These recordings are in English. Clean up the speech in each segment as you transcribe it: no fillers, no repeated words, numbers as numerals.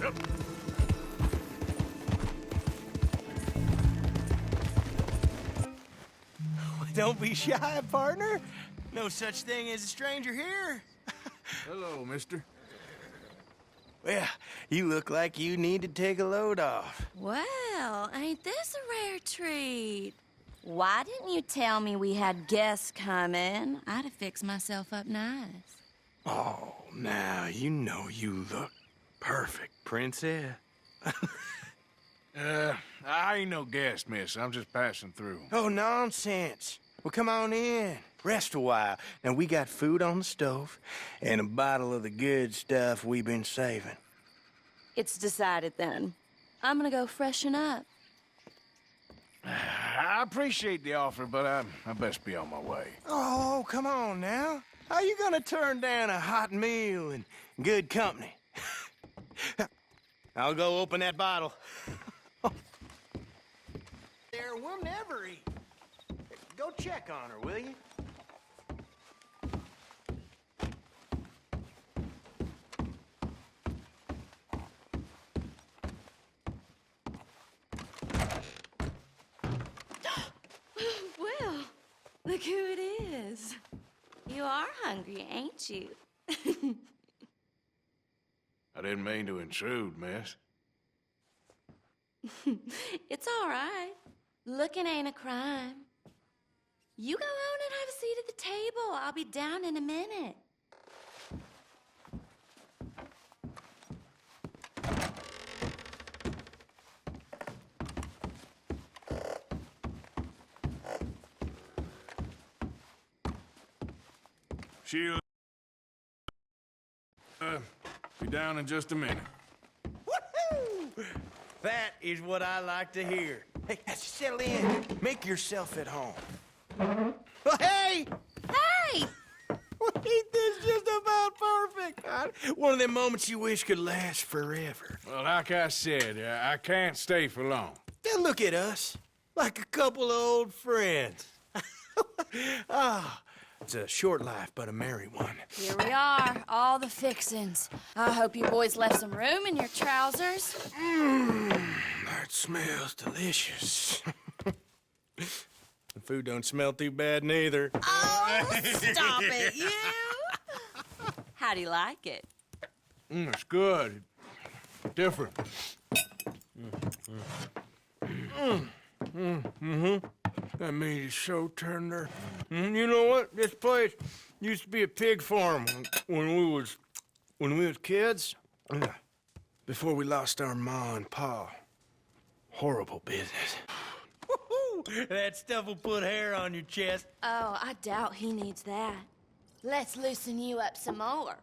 Yep. Don't be shy, partner. No such thing as a stranger here. Hello, mister. Well, you look like you need to take a load off. Well, ain't this a rare treat? Why didn't you tell me we had guests coming? I'd have fixed myself up nice. Oh, now you know you look perfect, princess. I ain't no guest, miss. I'm just passing through. Oh, nonsense. Well, come on in. Rest a while. Now, we got food on the stove and a bottle of the good stuff we've been saving. It's decided then. I'm gonna go freshen up. I appreciate the offer, but I best be on my way. Oh, come on now. How you gonna turn down a hot meal and good company? I'll go open that bottle. There, we'll never eat. Go check on her, will you? Well, look who it is. You are hungry, ain't you? I didn't mean to intrude, miss. It's all right. Looking ain't a crime. You go on and have a seat at the table. I'll be down in a minute. She'll... be down in just a minute. Woohoo! That is what I like to hear. Hey, settle in. Make yourself at home. Oh, hey! Hey! Ain't this just about perfect? One of them moments you wish could last forever. Well, like I said, I can't stay for long. Then look at us, like a couple of old friends. Ah, it's a short life, but a merry one. Here we are, all the fixins'. I hope you boys left some room in your trousers. That smells delicious. The food don't smell too bad neither. Oh, stop it, you! How do you like it? It's good. Different. That meat is so tender. You know what? This place used to be a pig farm when we was kids. Before we lost our ma and pa. Horrible business. That stuff will put hair on your chest. Oh, I doubt he needs that. Let's loosen you up some more.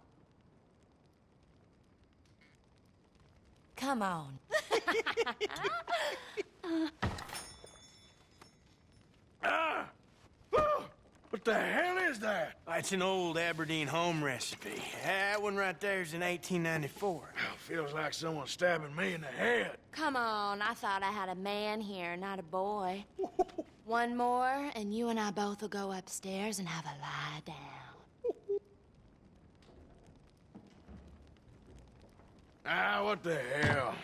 Come on. What the hell is that? It's an old Aberdeen home recipe. That one right there is in 1894. Feels like someone stabbing me in the head. Come on, I thought I had a man here, not a boy. One more, and you and I both will go upstairs and have a lie down. What the hell?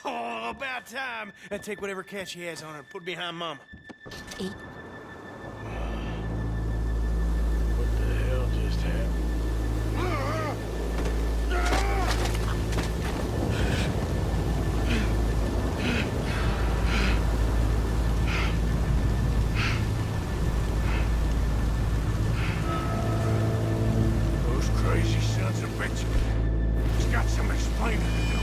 Oh, about time. And take whatever cat she has on her and put it behind Mama. Eat. What the hell just happened? Those crazy sons of bitches. It's got some explaining to do.